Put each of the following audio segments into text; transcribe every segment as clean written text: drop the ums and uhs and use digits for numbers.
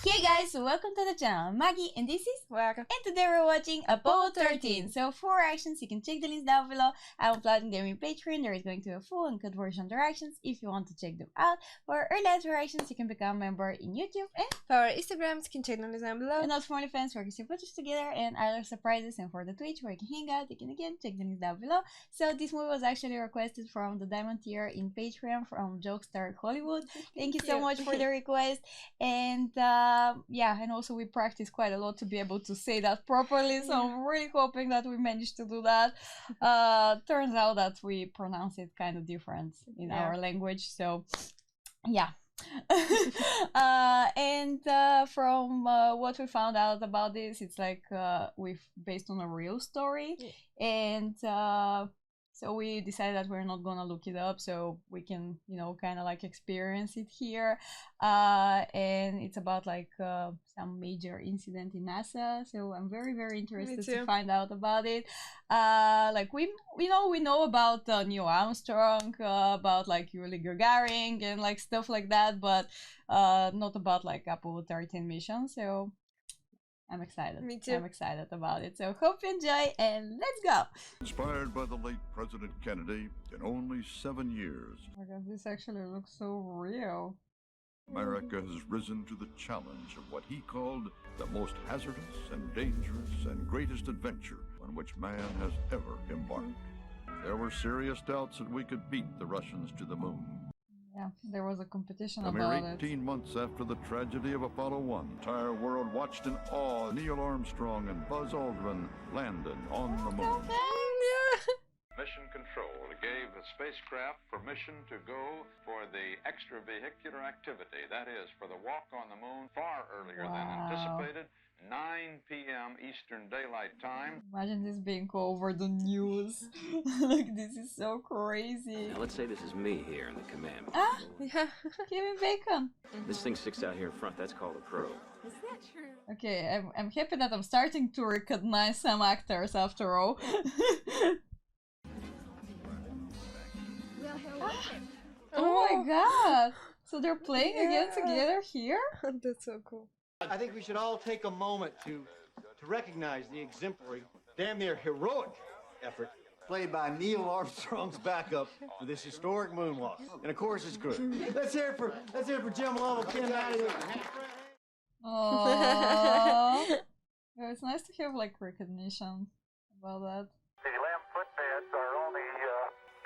Hey guys, welcome to the channel. I'm Maggie and this is Welcome. and today we're watching Apollo 13. So for reactions, you can check the links down below. I'm uploading them in Patreon. There is going to be a full and cut version of the reactions if you want to check them out. For early access reactions, you can become a member in YouTube and For our Instagram, you can check the links down below. also for OnlyFans where you can see footage together and other surprises, and for the Twitch where you can hang out, you can again check the links down below. So this movie was actually requested from the Diamond tier in Patreon from Jokestar Hollywood. Thank you so much for the request. And yeah, and also we practiced quite a lot to be able to say that properly, so I'm really hoping that we managed to do that. Turns out that we pronounce it kind of different in our language, so yeah. And from what we found out about this, it's like we've based on a real story, and so we decided that we're not gonna look it up, so we can, you know, kind of like experience it here. And it's about like some major incident in NASA, so I'm very interested to find out about it. Like we know about Neil Armstrong, about like Yuri Gagarin and like stuff like that, but not about like Apollo 13 mission. So I'm excited. Me too. I'm excited about it. So hope you enjoy and let's go. Inspired by the late President Kennedy, in only 7 years, Oh my god, this actually looks so real. America has risen to the challenge of what he called the most hazardous and dangerous and greatest adventure on which man has ever embarked. There were serious doubts that we could beat the Russians to the moon. Yeah, there was a competition A mere about 18 months after the tragedy of Apollo 1, the entire world watched in awe Neil Armstrong and Buzz Aldrin landed on the moon. Mission Control gave the spacecraft permission to go for the extravehicular activity, that is, for the walk on the moon far earlier than anticipated, 9 p.m. Eastern Daylight Time. Imagine this being all over the news. Like, this is so crazy. Now let's say this is me here in the command. Ah, Kevin Bacon. This thing sticks out here in front. That's called a probe. Is that true? Okay, I'm happy that I'm starting to recognize some actors after all. Oh my god! So they're playing again together here? That's so cool. I think we should all take a moment to recognize the exemplary, damn near heroic effort played by Neil Armstrong's backup for this historic moonwalk. And of course his crew. Let's hear it for Jim Lovell, Ken Matthews. Aww. Yeah, it's nice to have like recognition about that. The lamp footpads are only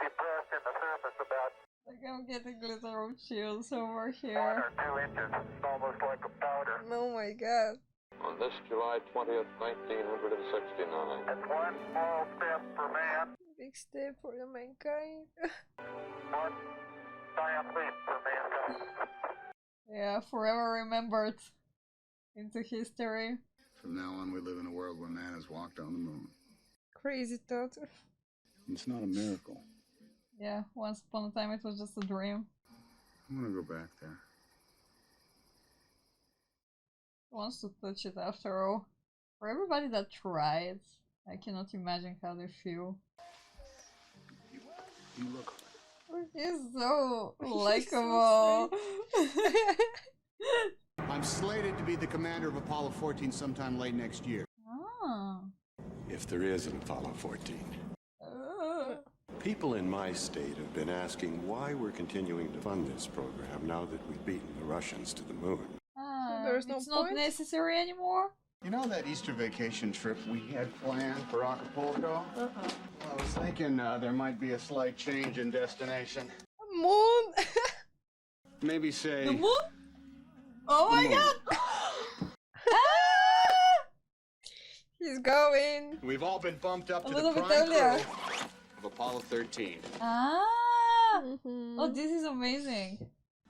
depressed in the surface about Like, I'm getting literal chills over 1 here. or 2 inches. It's almost like a powder. Oh my god. On this July 20th, 1969. That's one small step for man, Big step for the mankind. one giant leap for mankind. Yeah, forever remembered into history. From now on, we live in a world where man has walked on the moon. Crazy thought. It's not a miracle. Yeah, once upon a time it was just a dream. I want to go back there. Who wants to touch it after all? For everybody that tried, I cannot imagine how they feel. You look. He's so likable. I'm slated to be the commander of Apollo 14 sometime late next year. Ah. If there is an Apollo 14. People in my state have been asking why we're continuing to fund this program now that we've beaten the Russians to the moon. there's no It's not point? necessary anymore? You know that Easter vacation trip we had planned for Acapulco? I was thinking there might be a slight change in destination. Moon. Maybe say... The moon? Oh my moon. god! He's going. We've all been bumped up A to the little bit prime crew earlier. of Apollo 13. Ah! Oh, this is amazing.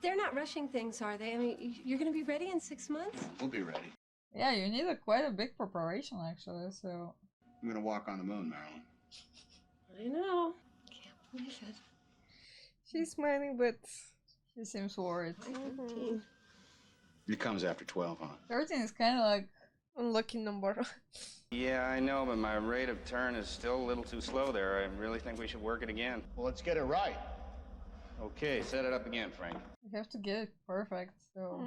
They're not rushing things, are they? I mean, you're going to be ready in 6 months? We'll be ready. Yeah, you need quite a big preparation actually, so... I'm gonna walk on the moon, Marilyn. I know. Can't believe it. She's smiling, but She seems worried. 13. It comes after 12, huh? 13 is kind of like... unlucky number. Yeah, I know, but my rate of turn is still a little too slow there. I really think we should work it again. Well, let's get it right. Okay, set it up again, Frank. We have to get it perfect, so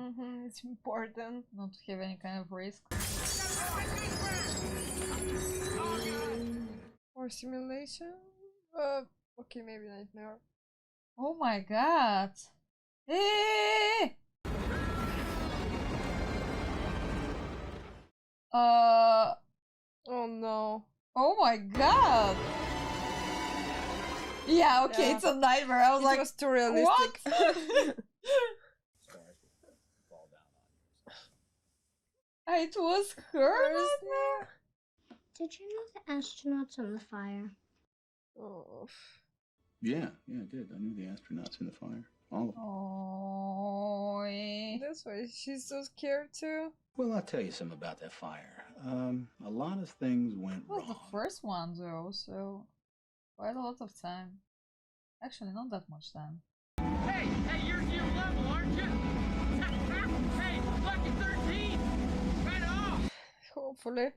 It's important. not to have any kind of risk. Or simulation? Okay, maybe nightmare. Oh my god! Eh! Oh no. Oh my god! Yeah, okay, Yeah. it's a nightmare. I was It like, was too realistic. what? It was her nightmare? Did you know the astronauts on the fire? Oh. Yeah, I did. I knew the astronauts in the fire. All of them. Oh, That's why she's so scared too. Well, I'll tell you something about that fire. A lot of things went it was the wrong. first one though, so quite a lot of time. Actually, not that much time. Hey, you're new level, aren't you? Hey, lucky 13! Right off! Hopefully.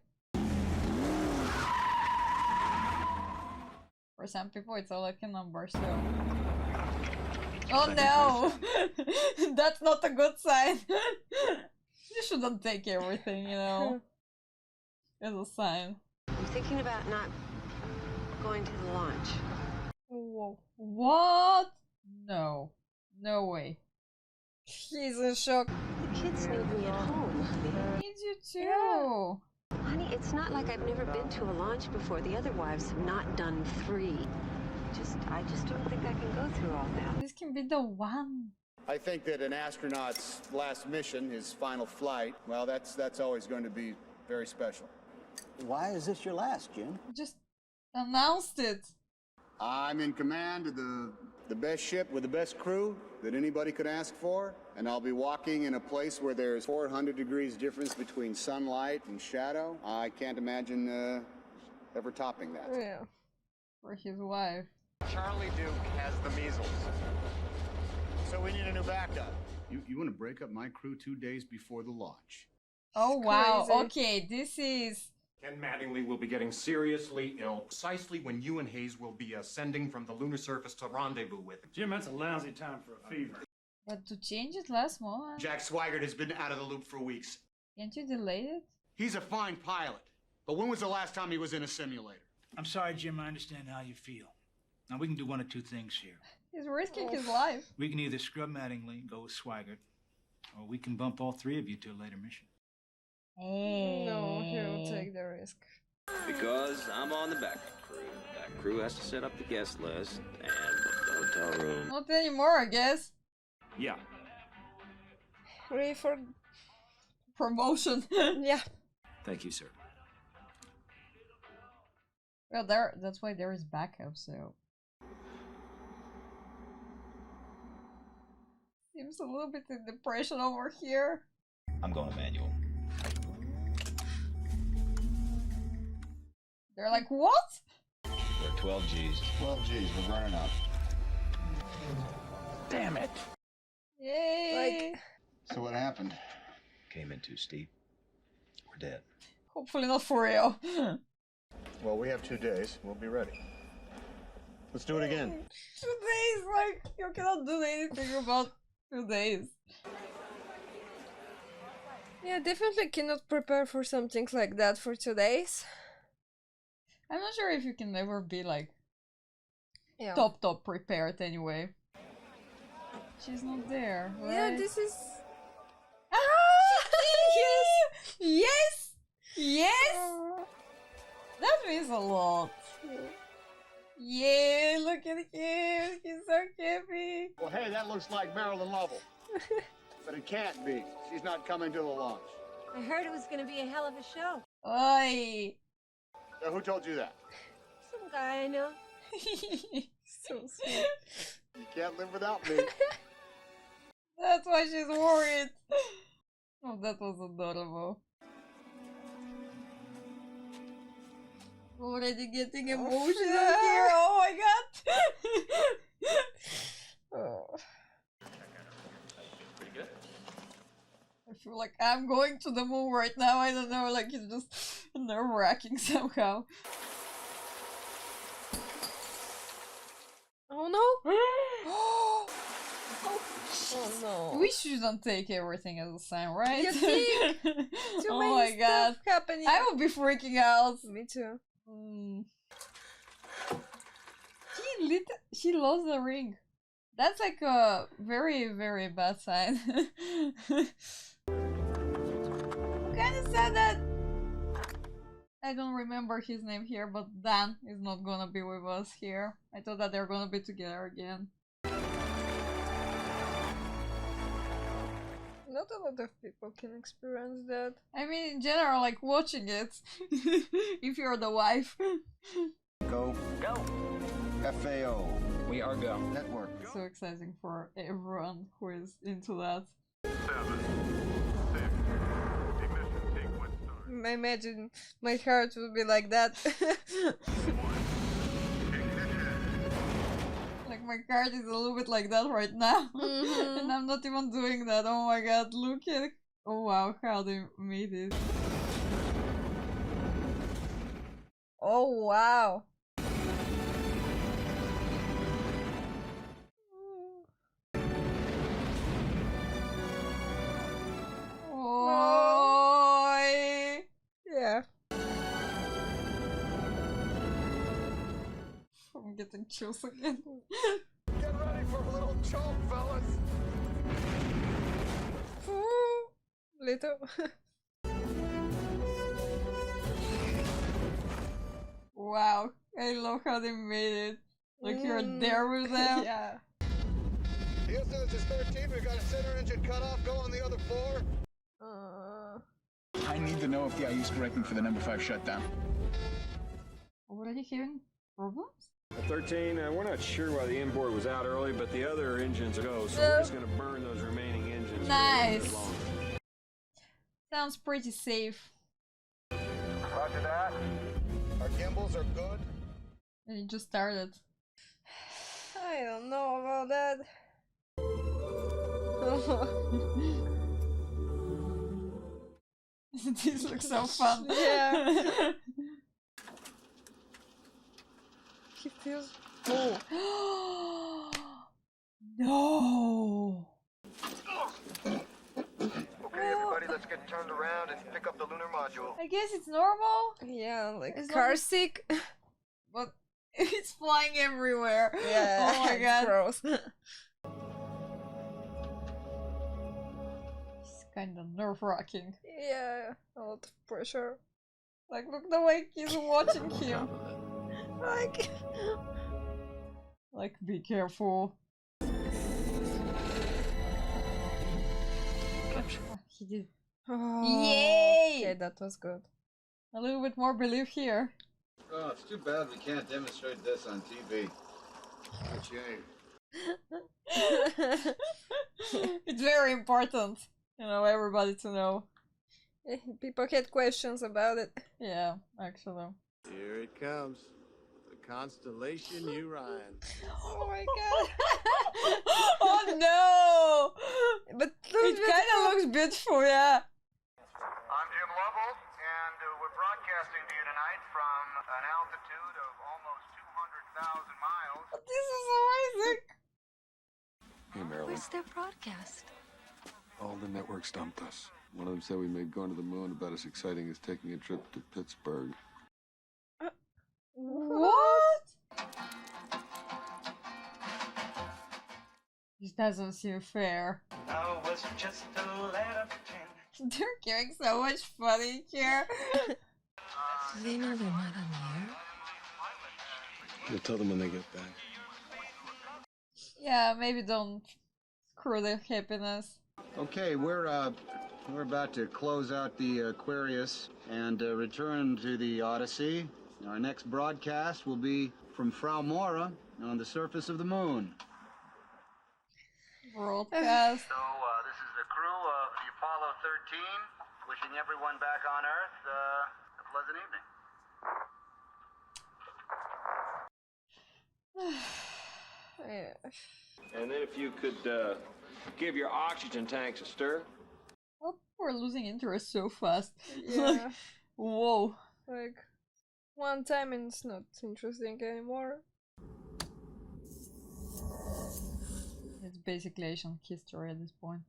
For some people, it's all like a number, so. Oh no! That's not a good sign. You shouldn't take everything, you know, as a sign. I'm thinking about not going to the launch. Whoa. What? No. No way. He's in shock. The kids need me at home, honey. I need you too. Honey, it's not like I've never been to a launch before. The other wives have not done 3. I just don't think I can go through all that. This can be the one. I think that an astronaut's last mission, his final flight, well, that's always going to be very special. Why is this your last, Jim? Just announced it. I'm in command of the best ship with the best crew that anybody could ask for, and I'll be walking in a place where there's 400 degrees difference between sunlight and shadow. I can't imagine ever topping that. Yeah. For his wife. Charlie Duke has the measles, so we need a new backup. You want to break up my crew 2 days before the launch? Oh wow, crazy. okay, this is... Ken Mattingly will be getting seriously ill precisely when you and Hayes will be ascending from the lunar surface to rendezvous with him. Jim, that's a lousy time for a fever. But to change it last moment, Jack Swigert has been out of the loop for weeks. can't you delay it? He's a fine pilot, but when was the last time he was in a simulator? I'm sorry, Jim, I understand how you feel. Now, we can do one of two things here. He's risking his life. We can either scrub Mattingly, go with Swigert, or we can bump all 3 of you to a later mission. No, he will take the risk. Because I'm on the backup crew. That crew has to set up the guest list and book the hotel room. Not anymore, I guess. Yeah. Ready for Promotion. yeah. Thank you, sir. Well, that's why there is backup, so. Seems a little bit in depression over here. I'm going to manual. They're like, what? We're 12 G's. 12 G's, we're running up. Damn it. Yay! So what happened? Came in too steep. We're dead. Hopefully not for real. Well, we have 2 days. We'll be ready. Let's do it again. 2 days, like, you cannot do anything about 2 days. Yeah, definitely cannot prepare for something like that for 2 days. I'm not sure if you can ever be like Yeah. top prepared anyway. She's not there, right? Yeah, this is. Yes! Yes! That means a lot. Yeah, look at him. He's so happy. Well, hey, that looks like Marilyn Lovell. But it can't be. She's not coming to the launch. I heard it was going to be a hell of a show. Oi! Who told you that? Some guy I know. So sweet. You can't live without me. That's why she's worried. Oh, that was adorable. Already getting emotional here. Oh my god. Oh. Pretty good. I feel like I'm going to the moon right now. I don't know, like it's just nerve-wracking somehow. Oh no! We shouldn't take everything as a sign, right? You see? Too Oh my many god. stuff happening. I would be freaking out. Me too. She lost the ring. That's like a very, very bad sign. Kinda sad that I don't remember his name here, but Dan is not gonna be with us here. I thought that they're gonna be together again. Not a lot of people can experience that. I mean, in general, like watching it, if you're the wife. Go. Go. FAO. We are go. Network. So exciting for everyone who is into that. I imagine my heart would be like that. Like my card is a little bit like that right now. And I'm not even doing that. Oh my god, look at... Oh wow, how they made it. Oh wow. Oh, yeah. I'm getting chills again. Get ready for a little choke, fellas. Little. Wow, I love how they made it. Like you're there with them. Yeah. Houston, this is 13. We've got a center engine cut off. Go on the other floor. I need to know if the IU is correcting for the number 5 shutdown. Already having problems? 13, we're not sure why the inboard was out early, but the other engines go, so we're just going to burn those remaining engines. Nice. Sounds pretty safe. Roger that. Our gimbals are good. And it just started. I don't know about that. This looks so fun. Yeah. He feels. Oh. No. Okay, everybody, let's get turned around and pick up the lunar module. I guess it's normal. Yeah, like It's car not- sick. But it's flying everywhere. Yeah. Oh my it's god. gross. It's kind of nerve-wracking. Yeah, a lot of pressure. Like, look the way he's watching him. Like, be careful. He did. Oh, Yay! Okay, that was good. A little bit more belief here. Oh, it's too bad we can't demonstrate this on TV. It's very important, you know, everybody to know. People had questions about it. Yeah, actually. Here it comes. The constellation Orion. Oh my god. Oh no! But it kind of looks beautiful, yeah. I'm Jim Lovell, and we're broadcasting to you tonight from an altitude of almost 200,000 miles. This is amazing. Hey, Marilyn. Where's their broadcast? All the networks dumped us. One of them said we made going to the moon about as exciting as taking a trip to Pittsburgh. What? This doesn't seem fair. I was just a lad of 10. They're getting so much funny here. Do they know they're not on the air? We'll tell them when they get back. Yeah, maybe don't screw their happiness. Okay, we're about to close out the Aquarius and return to the Odyssey. Our next broadcast will be from Frau Mora on the surface of the moon. Broadcast. So this is the crew of the Apollo 13, wishing everyone back on Earth a pleasant evening. Yeah. And then if you could give your oxygen tanks a stir. Oh, we're losing interest so fast. Yeah. Whoa. Like, one time and it's not interesting anymore. It's basically ancient history at this point.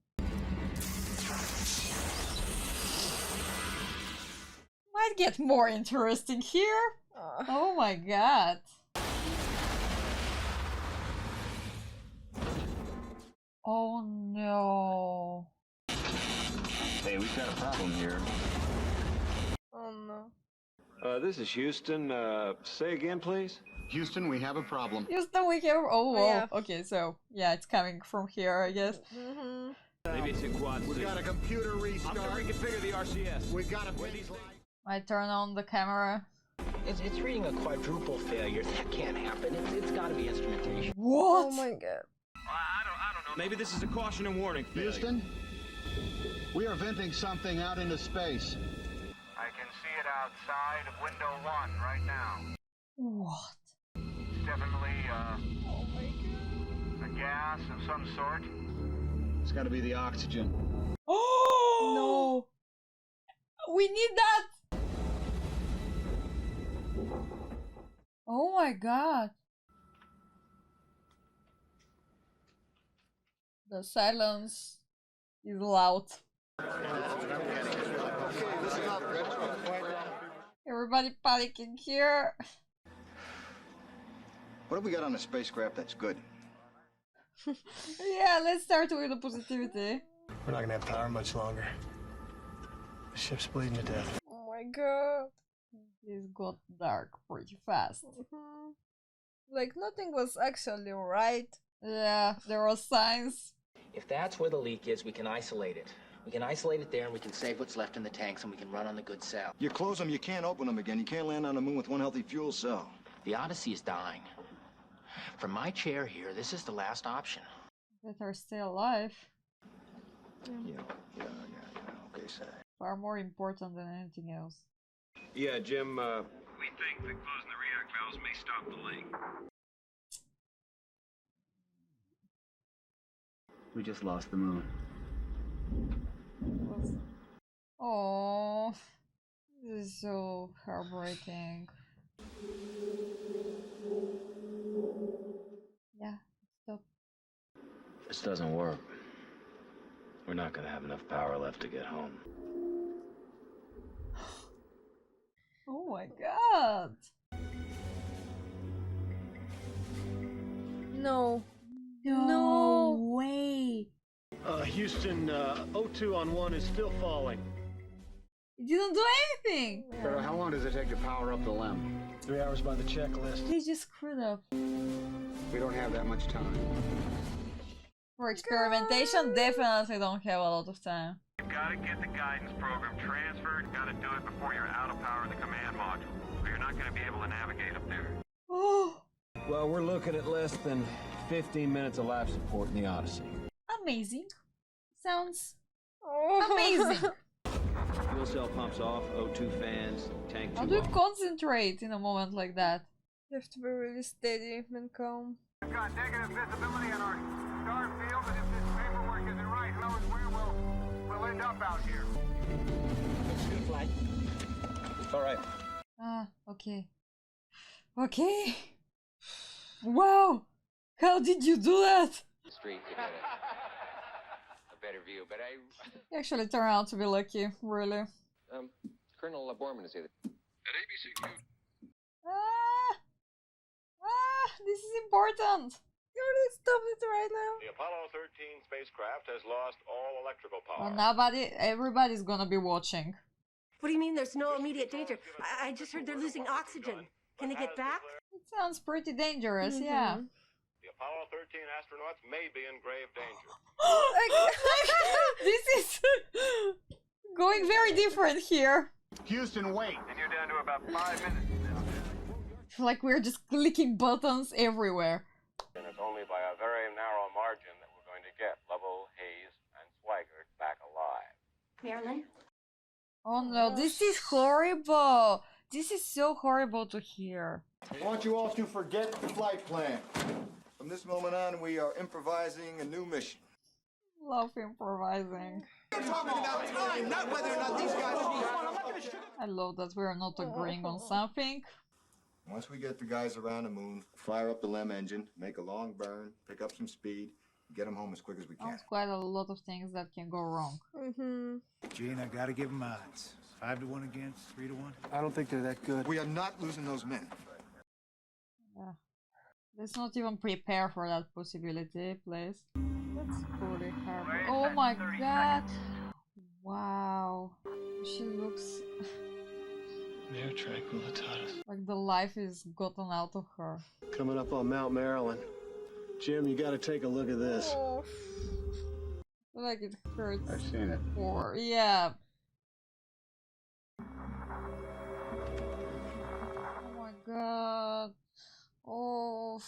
can't get more interesting here. Oh my god. Oh no. Hey, we've got a problem here. Oh no. This is Houston. Say again, please. Houston, we have a problem. Houston, we have. Oh, whoa. Yeah. Okay, so yeah, it's coming from here, I guess. Maybe it's in quad We've C. got a computer restart. I'm gonna reconfigure the RCS. We've got to put these lights. I turn on the camera. It's reading a quadruple failure. That can't happen. It's got to be instrumentation. What? Oh my god. I don't know. Maybe this is a caution and warning. Houston, we are venting something out into space. I can see it outside of window 1 right now. What? It's definitely a gas of some sort. It's got to be the oxygen. Oh no! We need that. Oh my god. The silence is loud. Everybody panicking here. What have we got on the spacecraft that's good? Yeah, let's start with the positivity. We're not gonna have power much longer. The ship's bleeding to death. Oh my god. This got dark pretty fast. Like nothing was actually right. Yeah, there were signs. If that's where the leak is, we can isolate it. We can isolate it there, and we can save what's left in the tanks, and we can run on the good cell. You close them, you can't open them again. You can't land on the moon with one healthy fuel cell. The Odyssey is dying. From my chair here, this is the last option. That are still alive. Yeah. Okay, say. Far more important than anything else. Yeah, Jim. We think that closing the react valves may stop the leak. We just lost the moon. Oh, this is so heartbreaking. Yeah, stop. This doesn't work. We're not gonna have enough power left to get home. Oh my god. No. No way. Houston, O2 on 1 is still falling. He didn't do anything. Sarah, how long does it take to power up the LEM? 3 hours by the checklist. He just screwed up. We don't have that much time. For experimentation, definitely don't have a lot of time. You've got to get the guidance program transferred. You've got to do it before you're out of power in the command module, or you're not going to be able to navigate up there. Oh, Well, we're looking at less than 15 minutes of life support in the Odyssey. amazing. Sounds Oh. amazing. Fuel cell pumps off, O2 fans, tank How 2 do you off. concentrate in a moment like that? You have to be really steady and calm. We've got negative visibility in our star field, and if this paperwork isn't right, who knows where we'll end up out here. It's all right. Ah, okay. Okay. Wow. How did you do that? Street to get a better view, but You actually turn out to be lucky, really. Colonel Borman is here. At ABCQ. This is important. You already stopped it right now. The Apollo 13 spacecraft has lost all electrical power. Well, everybody's gonna be watching. What do you mean there's no immediate danger? I just heard they're losing oxygen. Can they get back? It sounds pretty dangerous, yeah. The Apollo 13 astronauts may be in grave danger. This is going very different here. Houston, wait. And you're down to about 5 minutes now. Like we're just clicking buttons everywhere. And it's only by a very narrow margin that we're going to get Lovell, Hayes, and Swigert back alive. Marilyn? Oh no, this is horrible. This is so horrible to hear. I want you all to forget the flight plan. From this moment on, we are improvising a new mission. Love improvising. We're talking about time, not whether or not these guys I love that we're not agreeing on something. Once we get the guys around the moon, fire up the LEM engine, make a long burn, pick up some speed, get them home as quick as we can. There's quite a lot of things that can go wrong. Gene, I gotta give him odds. 5-1 against, 3-1. I don't think they're that good. We are not losing those men. Yeah. Let's not even prepare for that possibility, please. That's fully horrible. Oh my god! Wow. She looks Mayor Tranquilitatis. like the life is gotten out of her. Coming up on Mount Maryland. Jim, you gotta take a look at this. Oh. Like it hurts. I've seen it. Or yeah. Oh my god. Oh.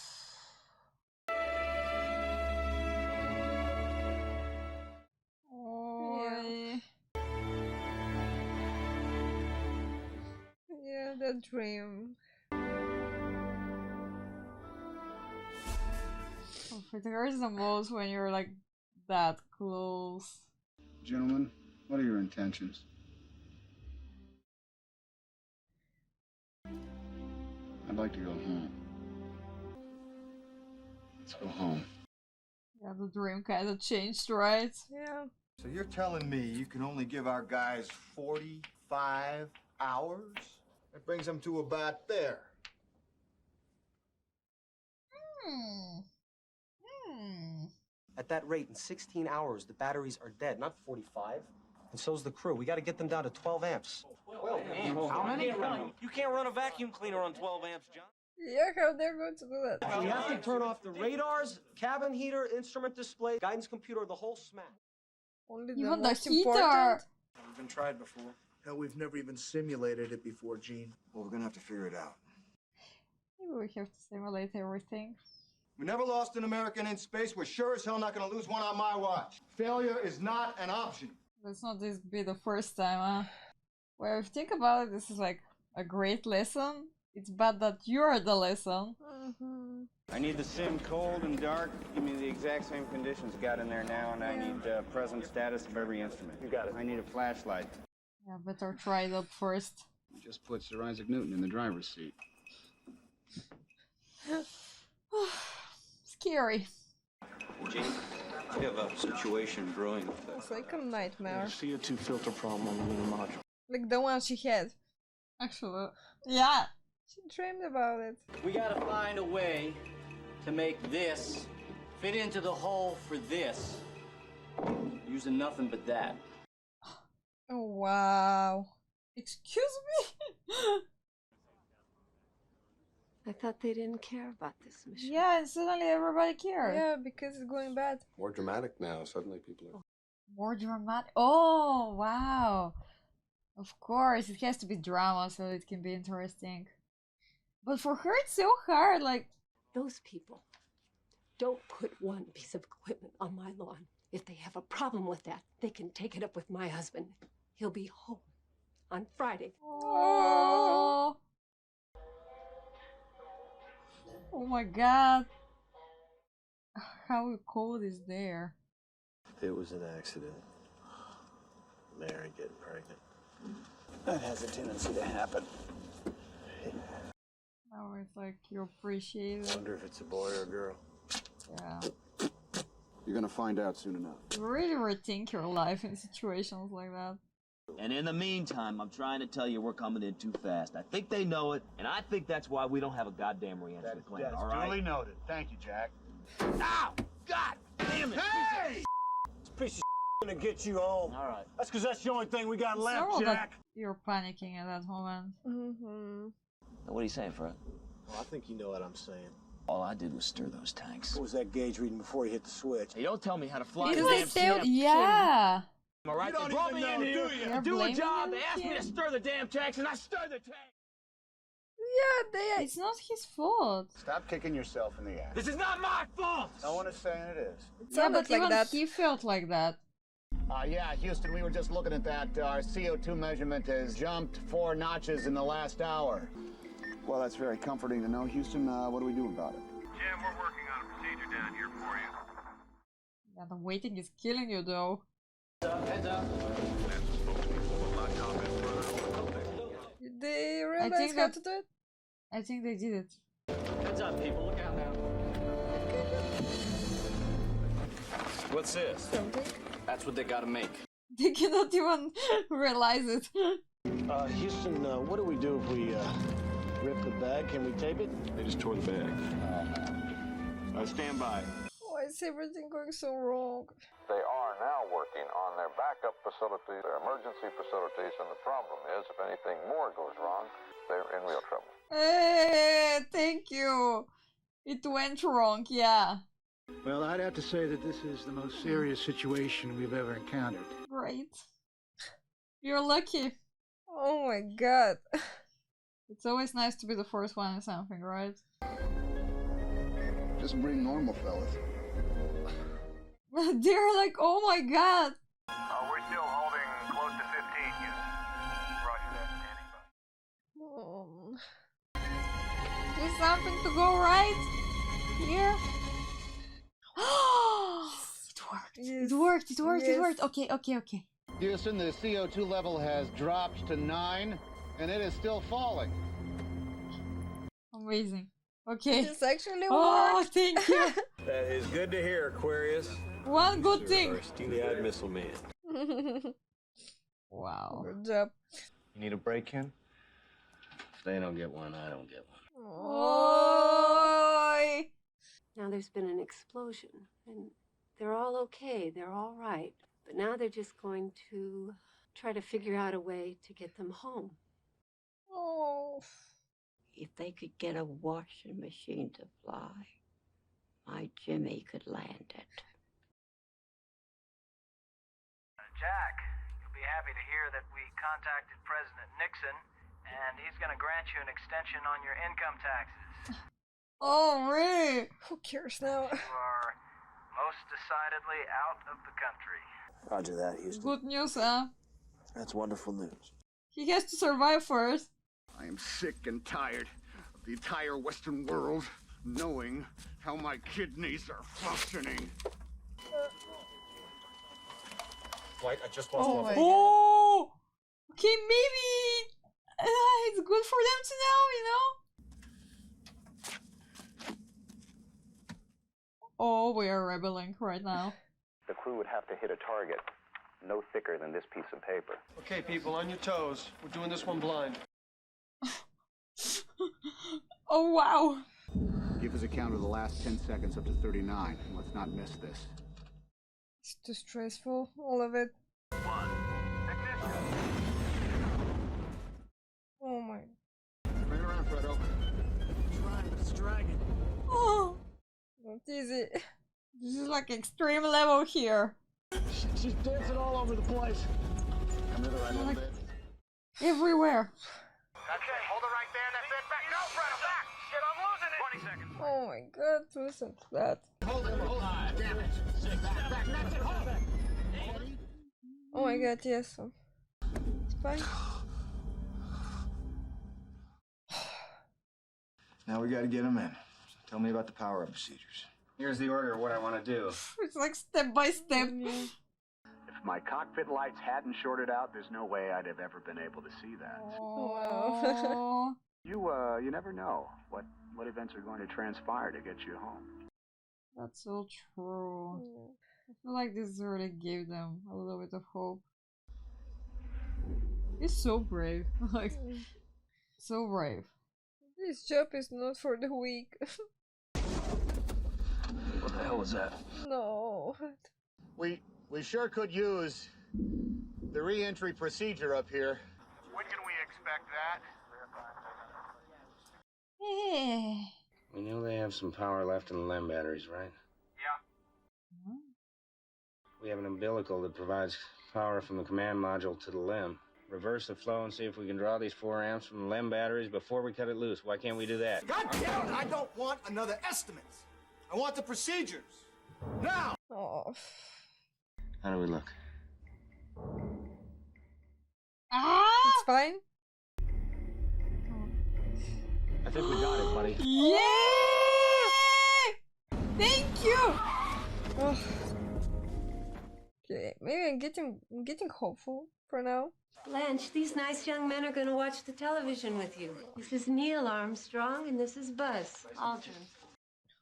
Oh. Yeah, that dream. It hurts the most when you're like that close. Gentlemen, what are your intentions? I'd like to go home. Let's go home. Yeah, the dream kind of changed, right? Yeah. So you're telling me you can only give our guys 45 hours? That brings them to about there. At that rate, in 16 hours, the batteries are dead, not 45. And so's the crew. We got to get them down to 12 amps. 12 amps? How many? You can't run a vacuum cleaner on 12 amps, John. Yeah, how they're going to do that? We have to turn off the radars, cabin heater, instrument display, guidance computer, the whole smack. Only Even the most heater. important. We've been tried before. Hell, we've never even simulated it before, Gene. Well, we're gonna have to figure it out. Maybe we have to simulate everything. We never lost an American in space. We're sure as hell not gonna lose one on my watch. Failure is not an option. Let's not this be the first time, huh? Well, if you think about it, this is like a great lesson. It's bad that you're the lesson. I need the sim cold and dark. Give me the exact same conditions got in there now, and I need present status of every instrument. You got it. I need a flashlight. Yeah, better try it up first. Just put Sir Isaac Newton in the driver's seat. Scary. Gene, we have a situation brewing. It's like a nightmare. CO2 filter problem on the lunar module. Like the one she had. Actually, yeah. She dreamed about it. We gotta find a way to make this fit into the hole for this. Using nothing but that. Oh, wow. Excuse me? I thought they didn't care about this mission. Yeah, and suddenly everybody cares. Yeah, because it's going bad. More dramatic now. Suddenly people are... More dramatic. Oh, wow. Of course, it has to be drama so it can be interesting. But for her, it's so hard. Like, Those people don't put one piece of equipment on my lawn. If they have a problem with that, they can take it up with my husband. He'll be home on Friday. oh, oh my God. How cold is there? It was an accident. Mary getting pregnant. That has a tendency to happen. Now it's like you appreciate it. Wonder if it's a boy or a girl. Yeah. You're gonna find out soon enough. You really rethink your life in situations like that. And in the meantime, I'm trying to tell you we're coming in too fast. I think they know it, and I think that's why we don't have a goddamn re-entry plan, That's all right? duly noted. Thank you, Jack. Ow! God damn it! Hey! This piece of gonna get you home. All right. That's because that's the only thing we got It's left, normal that Jack. you're panicking at that moment. What are you saying, Fred? Well, I think you know what I'm saying. All I did was stir those tanks. What was that gauge reading before you hit the switch? Hey, don't tell me how to fly Because the they damn still, CF. yeah. All right, You they don't brought even me in know, here do you? They're to do a blaming job. you, They asked me yeah. to stir the damn tanks, and I stirred the tank. Yeah, It's not his fault. Stop kicking yourself in the ass. This is not my fault. No one is saying it is. It Yeah, sounded but like even that. he felt like that. Yeah, Houston, we were just looking at that. Our CO2 measurement has jumped 4 notches in the last hour. Well, that's very comforting to know. Houston, what do we do about it? Jim, we're working on a procedure down here for you. Yeah, the waiting is killing you though. Heads up. Did they I realize think how that- to do it? I think they did it. Heads up, people. Look out now. What's this? Something. That's what they gotta make. They cannot even realize it. Houston, what do we do if we rip the bag? Can we tape it? They just tore the bag. Stand by. Why is everything going so wrong? They are now working on their backup facilities, their emergency facilities, and the problem is, if anything more goes wrong, they're in real trouble. Hey, thank you. It went wrong, yeah. Well, I'd have to say that this is the most serious situation we've ever encountered. Great. You're lucky. Oh my god. It's always nice to be the first one in something, right? Just bring normal, fellas. They're like, oh my god. We're still holding close to 15 units. Roger that, standing by. There's something to go right here. It worked. It worked. Okay. Houston, the CO2 level has dropped to 9, and it is still falling. Amazing. Okay. It's actually Oh, worked. thank you. That is good to hear, Aquarius. One good thing. Our steely-eyed missile man. Wow. Good job. You need a break, Ken? If they don't get one, I don't get one. Oi. Now there's been an explosion, and they're all okay. They're all right. But now they're just going to try to figure out a way to get them home. Oh. If they could get a washing machine to fly, my Jimmy could land it. Jack, you'll be happy to hear that we contacted President Nixon, and he's going to grant you an extension on your income taxes. Oh, really? Who cares now? You are most decidedly out of the country. Roger that, Houston. Good news, huh? That's wonderful news. He has to survive first. I am sick and tired of the entire Western world knowing how my kidneys are functioning. Flight, I just lost level. Oh! Okay, maybe it's good for them to know, you know? Oh, we are rebelling right now. The crew would have to hit a target no thicker than this piece of paper. Okay, people, on your toes. We're doing this one blind. Oh, wow. Give us a count of the last 10 seconds up to 39, and let's not miss this. It's too stressful, all of it. Oh my. Bring it around, Fredo. Trying, but it's dragging. Oh, Not easy. this is like extreme level here. She's dancing all over the place. Come to the right a little bit. Everywhere. Okay, hold it right there. That's it. Back. No, Fredo, back. Shit, I'm losing it. 20 seconds. Oh my god, listen to that. Hold it. Damn it. 6, back. That's it. Hold it. Oh my god, yes. It's fine. Now we gotta get him in. Tell me about the power-up procedures. Here's the order of what I want to do. It's like step by step. If my cockpit lights hadn't shorted out, there's no way I'd have ever been able to see that. Oh. You never know what events are going to transpire to get you home. That's so true. I feel like this really gave them a little bit of hope. He's so brave. Like, so brave. This job is not for the weak. What the hell was that? No. We sure could use the re-entry procedure up here. When can we expect that? Yeah. We know they have some power left in the LEM batteries, right? Yeah. We have an umbilical that provides power from the command module to the LEM. Reverse the flow and see if we can draw these 4 amps from the LEM batteries before we cut it loose. Why can't we do that? God damn it, I don't want another estimate. I want the procedures. Now! Oh. How do we look? It's fine. I think we got it, buddy. Yay! Thank you! Oh. Okay, maybe I'm getting hopeful for now. Blanche, these nice young men are going to watch the television with you. This is Neil Armstrong, and this is Buzz Aldrin.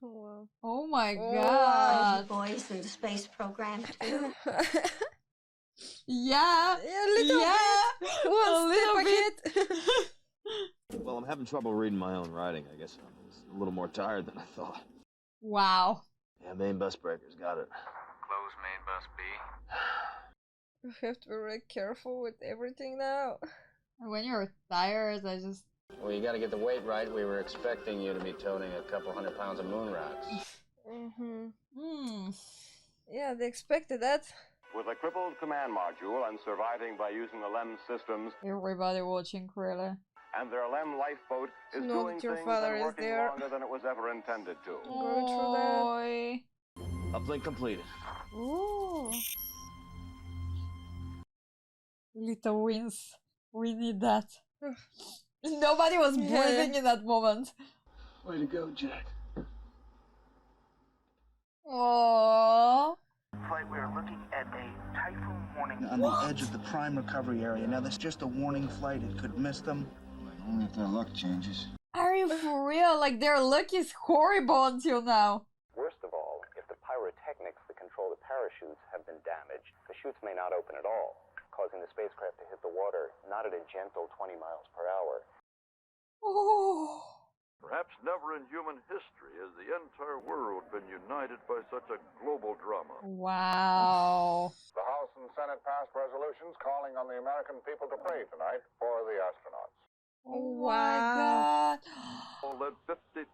Oh, wow. Oh my Are god. you boys in the space program too? Yeah. A little bit. A little bit. Well, I'm having trouble reading my own writing. I guess I'm a little more tired than I thought. Wow. Yeah, main bus breakers, got it. Close main bus B. You have to be really careful with everything now. When you're tired, I just... Well, you gotta get the weight right. We were expecting you to be toting a couple 100 pounds of moon rocks. Yeah, they expected that. With a crippled command module and surviving by using the LEM systems, Everybody watching, really. and their LEM lifeboat is Know doing that your things father and is working there. longer than it was ever intended to. Going through that. Uplink completed. Ooh. Little wins. We need that. Nobody was breathing in that moment. Way to go, Jack. Aww. Flight, we are looking at a typhoon warning. On the edge of the prime recovery area. Now, that's just a warning flight. It could miss them. Only if their luck changes. Are you for real? Like, their luck is horrible until now. Worst of all, if the pyrotechnics that control the parachutes have been damaged, the chutes may not open at all, causing the spacecraft to hit the water not at a gentle 20 miles per hour. Oh. Perhaps never in human history has the entire world been united by such a global drama. Wow. The House and Senate passed resolutions calling on the American people to pray tonight for the astronauts. Oh my God. Led 50,000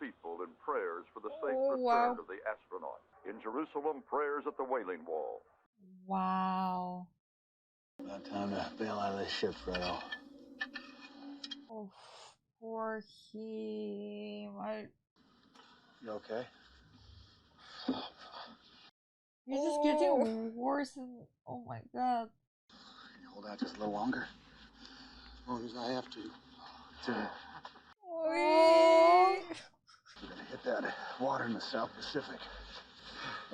people in prayers for the safe return of the astronauts. In Jerusalem, prayers at the Wailing Wall. Wow. About time to bail out of this ship, Fredo. Oh, poor him. You okay? He's just getting worse and... Oh my God. Can you hold out just a little longer? As long as I have to. Oh. We're gonna hit that water in the South Pacific.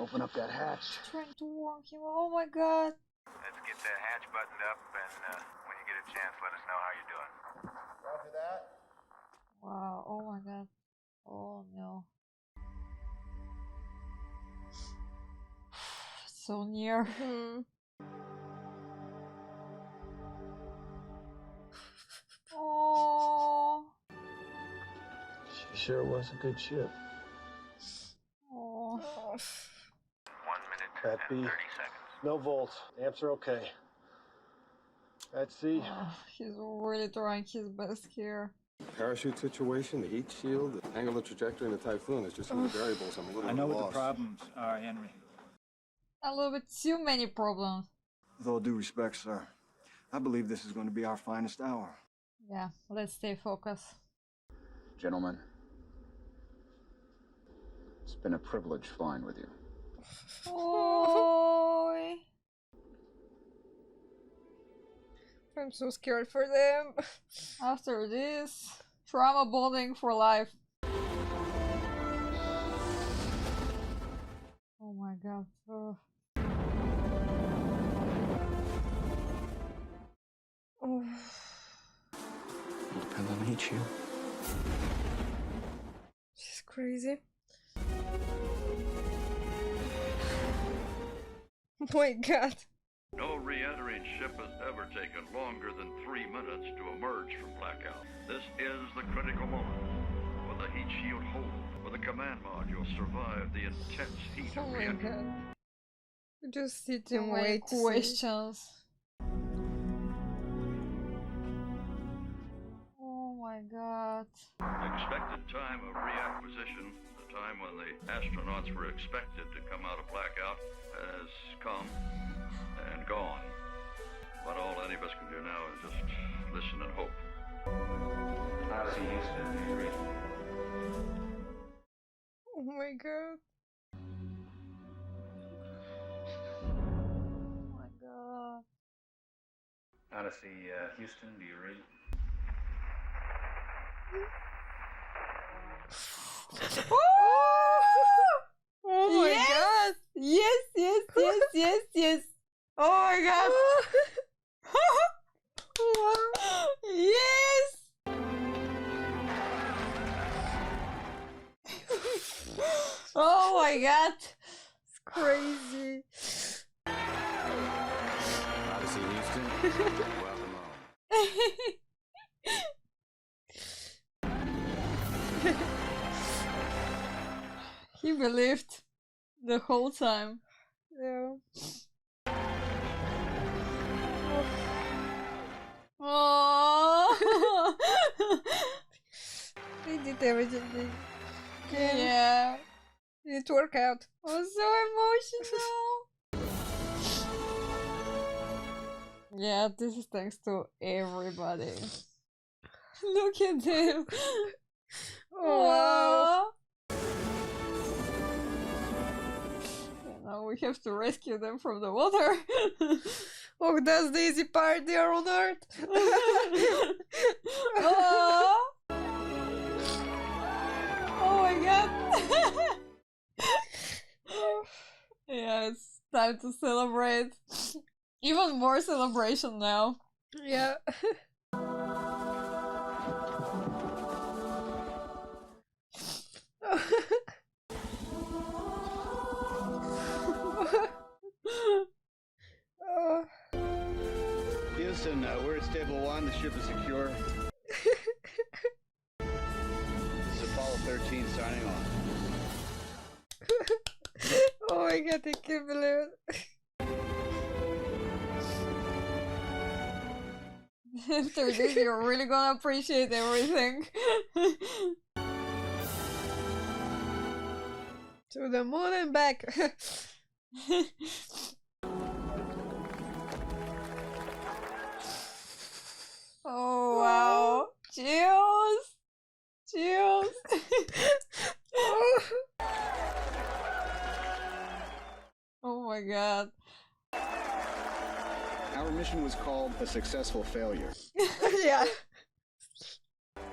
Open up that hatch. Trying to warn him. Oh my God. Let's get that hatch buttoned up, and when you get a chance, let us know how you're doing. Roger that. Wow. Oh my God. Oh no. So near. Oh. She sure was a good ship. Oh. 1 minute That and B. 30 seconds. No volts. Amps are okay. Let's see. He's really trying his best here. Parachute situation, the heat shield, the angular trajectory, and the typhoon. There's just so many variables. I'm a little I know bit what lost. the problems are, Henry. A little bit too many problems. With all due respect, sir, I believe this is going to be our finest hour. Yeah, let's stay focused. Gentlemen, it's been a privilege flying with you. Oh. I'm so scared for them. After this, trauma bonding for life. Oh my God. Ugh. It'll depend on the heat shield. She's crazy. Oh my God. No re-entering ship has ever taken longer than 3 minutes to emerge from blackout. This is the critical moment. Will the heat shield hold? Will the command module survive the intense heat Oh of my re-entry? God. Just sit So and many wait. to see. questions. Oh my God. The expected time of reacquisition, the time when the astronauts were expected to come out of blackout, has come and gone. But all any of us can do now is just listen and hope. Odyssey Houston, do you read? Oh my God. Oh my God. Odyssey Houston, do you read? Oh my yes! God. Yes, yes, yes, yes, yes. Oh my God. Yes. Oh my God. It's crazy. Odyssey Houston, welcome home. He believed the whole time. Yeah. Oh. He did everything they can. Yeah. It worked out. Oh, so emotional. Yeah, this is thanks to everybody. Look at them. Wow. Now we have to rescue them from the water. Oh, that's the easy part there on Earth. Oh. Oh my god. Yeah, it's time to celebrate. Even more celebration now. Yeah. Oh. Houston, we're at Stable 1. The ship is secure. This is Apollo 13 signing on. Oh my god, I can't believe it. After this, you're really gonna appreciate everything. To the moon and back. Oh wow. Cheers! Cheers! Oh my god. Our mission was called a successful failure. Yeah.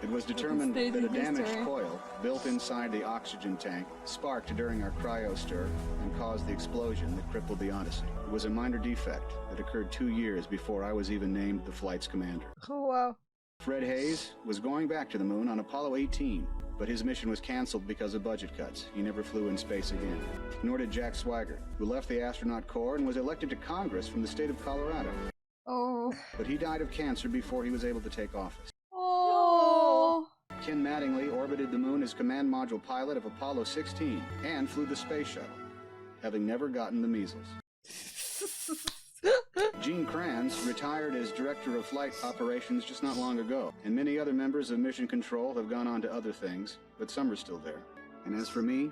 It was determined Stayed that a in damaged history. coil built inside the oxygen tank sparked during our cryo-stir and caused the explosion that crippled the Odyssey. It was a minor defect that occurred 2 years before I was even named the flight's commander. Oh wow. Fred Hayes was going back to the moon on Apollo 18, but his mission was canceled because of budget cuts. He never flew in space again. Nor did Jack Swigert, who left the astronaut corps and was elected to Congress from the state of Colorado. Oh. But he died of cancer before he was able to take office. Oh. Ken Mattingly orbited the moon as command module pilot of Apollo 16 and flew the space shuttle, having never gotten the measles. Gene Kranz retired as director of flight operations just not long ago, and many other members of Mission Control have gone on to other things, but some are still there. And as for me,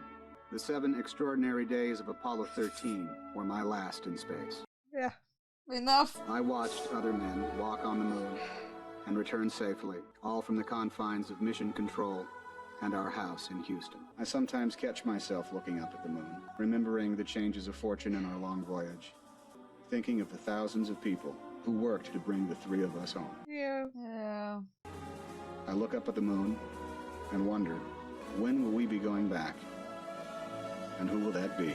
the 7 extraordinary days of Apollo 13 were my last in space. Yeah. Enough. I watched other men walk on the moon and return safely, all from the confines of Mission Control and our house in Houston. I sometimes catch myself looking up at the moon, remembering the changes of fortune in our long voyage, thinking of the thousands of people who worked to bring the 3 of us home. Yeah. Yeah. I look up at the moon and wonder, when will we be going back? And who will that be?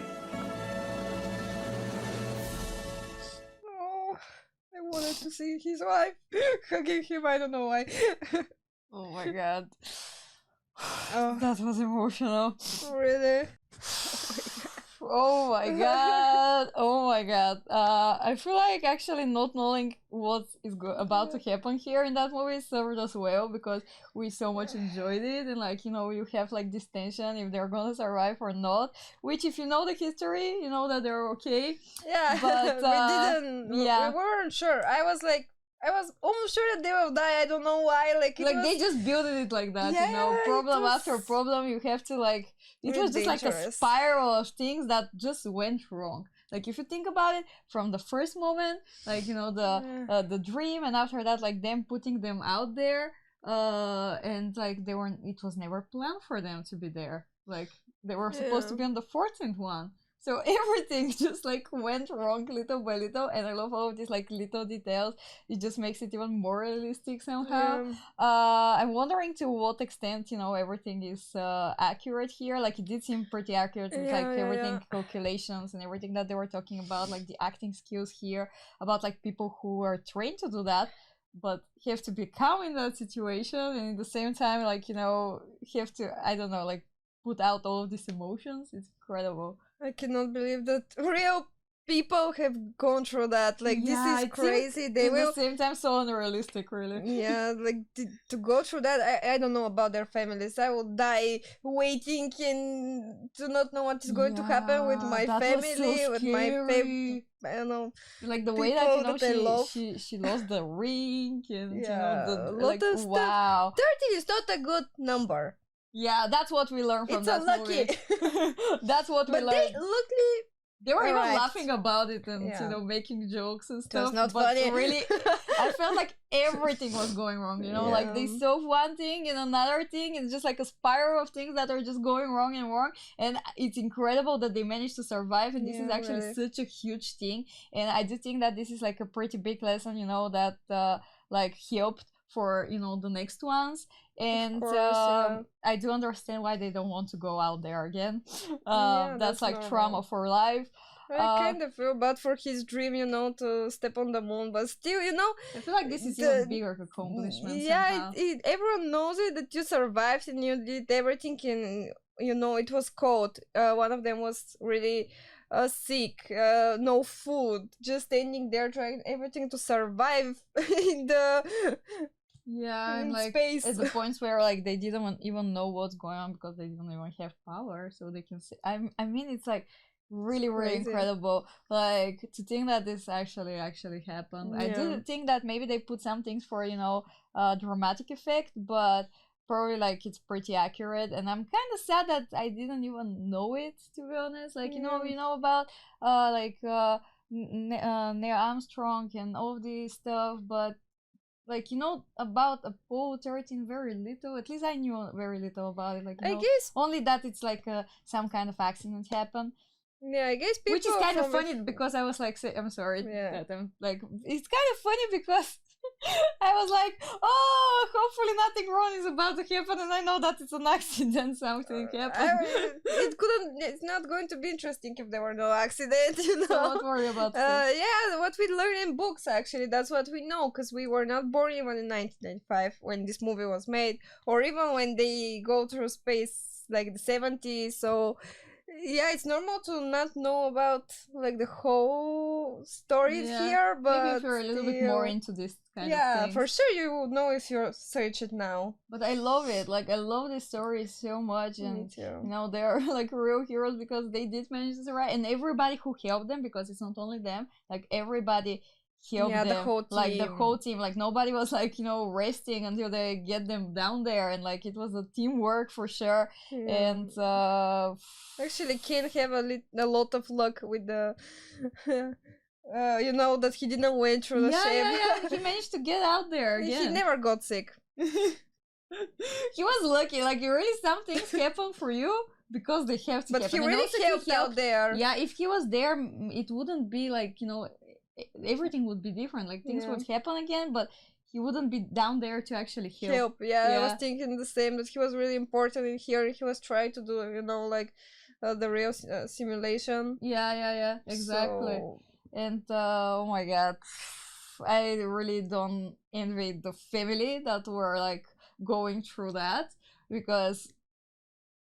Oh, I wanted to see his wife hugging him. I don't know why. Oh my god. Oh. That was emotional. Really? Oh my god. Oh my god. I feel like actually not knowing what is about to happen here in that movie served us well, because we so much enjoyed it, and like, you know, you have like this tension if they're gonna survive or not, which if you know the history, you know that they're okay. Yeah, But we weren't sure. I was almost sure that they will die. I don't know why. They just built it like that, you know, problem after problem. You have to like, it was just like a dangerous. spiral of things that just went wrong. Like if you think about it, from the first moment, like, you know, the dream, and after that, like them putting them out there, and like it was never planned for them to be there. Like they were supposed to be on the 14th one. So everything just like went wrong little by little, and I love all of these like little details. It just makes it even more realistic somehow. I'm wondering to what extent, you know, everything is accurate here. Like it did seem pretty accurate with like everything, calculations and everything that they were talking about, like the acting skills here, about like people who are trained to do that, but have to be calm in that situation, and at the same time, like, you know, have to, I don't know, like put out all of these emotions. It's incredible. I cannot believe that real people have gone through that. Like, this is crazy. They will at the same time so unrealistic, really. Yeah, like to go through that, I don't know about their families. I will die waiting and to not know what is going to happen with my family, with my I don't know. Like the way that she lost the ring and a lot of stuff. 13 is not a good number. Yeah, that's what we learned from that movie. That's what we learned. They were even laughing about it and making jokes and stuff. That's not funny. Really, I felt like everything was going wrong. Like they solve one thing and another thing. It's just like a spiral of things that are just going wrong and wrong. And it's incredible that they managed to survive. And this is actually such a huge thing. And I do think that this is like a pretty big lesson, that like helped for the next ones. And I do understand why they don't want to go out there again. That's like normal. Trauma for life. I kind of feel bad for his dream, to step on the moon, but still, I feel like this is even bigger accomplishment. Yeah, everyone knows it, that you survived and you did everything, and it was cold. One of them was really sick, no food, just standing there trying everything to survive in the and like space. At the points where like they didn't even know what's going on because they didn't even have power, so they can say I mean it's like really incredible, like to think that this actually happened. I do think that maybe they put some things for dramatic effect, but probably like it's pretty accurate, and I'm kind of sad that I didn't even know it, to be honest. Like you know about Neil Armstrong and all this stuff, but like about Apollo 13 very little. At least I knew very little about it. Like I guess only that it's like some kind of accident happened. Yeah, I guess people. Which is kind of funny because I was like, I'm sorry that I'm like, it's kind of funny because I was like, oh, hopefully nothing wrong is about to happen, and I know that it's an accident, something happened. It's not going to be interesting if there were no accident, So don't worry about it. Yeah, what we learn in books, actually, that's what we know, because we were not born even in 1995 when this movie was made, or even when they go through space, like the 70s, so... Yeah, it's normal to not know about like the whole stories here, but maybe if you're a little bit more into this kind of thing. For sure you would know if you search it now. But I love it. Like I love this story so much, and they're like real heroes because they did manage to survive, and everybody who helped them, because it's not only them, like everybody helped them, the whole team. Like the whole team, like nobody was like resting until they get them down there, and like it was a teamwork for sure. And actually Ken have a lot of luck with the that he didn't went through the ship. He managed to get out there again. He never got sick. He was lucky. Like really some things happen for you because they have to but happen. He really helped out there. Yeah, if he was there, it wouldn't be like everything would be different, like things would happen again, but he wouldn't be down there to actually help. I was thinking the same, that he was really important in here. He was trying to do the real simulation. Exactly. So... And oh my god, I really don't envy the family that were like going through that, because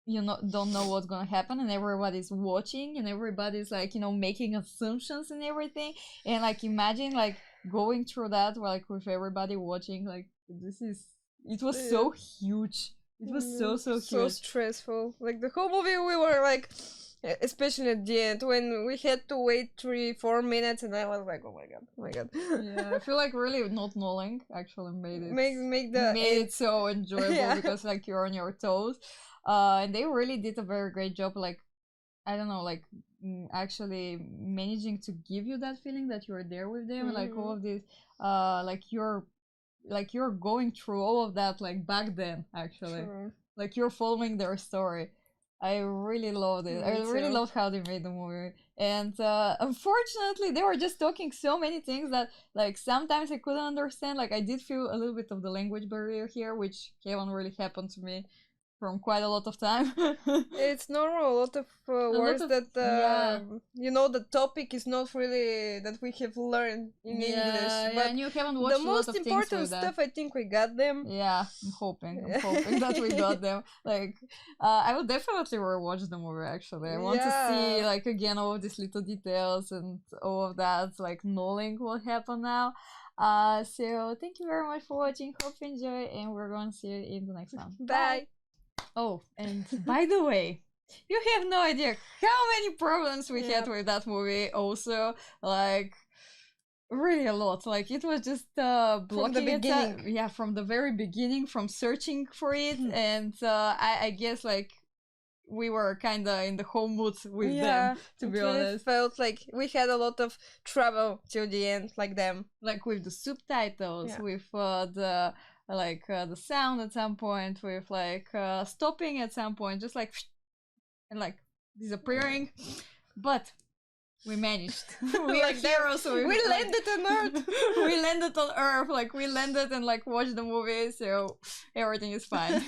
don't know what's gonna happen, and everybody's watching, and everybody's like making assumptions and everything, and like imagine like going through that like with everybody watching. Like it was so huge. It was so huge, so stressful. Like the whole movie we were like, especially at the end when we had to wait 3-4 minutes, and I was like, oh my god. Yeah, I feel like really not knowing actually made it made it so enjoyable because like you're on your toes. And they really did a very great job, like I don't know, like actually managing to give you that feeling that you're there with them, like all of this like you're going through all of that like back then, actually. Like you're following their story. I really loved it. I really loved how they made the movie. And unfortunately they were just talking so many things that like sometimes I couldn't understand. Like I did feel a little bit of the language barrier here, which haven't really happened to me from quite a lot of time. It's normal. A lot of words that you know the topic is not really that we have learned in English. But and you haven't watched the a lot most of things important with that. stuff, I think we got them. Yeah, I'm hoping that we got them. Like, I will definitely rewatch the movie. Actually, I want to see like again all of these little details and all of that, like knowing what happened now. So thank you very much for watching. Hope you enjoy, and we're going to see you in the next one. Bye. Oh, and by the way, you have no idea how many problems we had with that movie. Also, like, really a lot. Like, it was just blocking from the beginning. from the very beginning, from searching for it, and I guess like we were kind of in the whole mood with them, to be honest. Felt like we had a lot of trouble till the end, like them. Like with the subtitles, with the sound at some point, with like stopping at some point, just like and like disappearing. But we managed. We are heroes. We landed on Earth. We landed on Earth. Like we landed and like watched the movie, so everything is fine.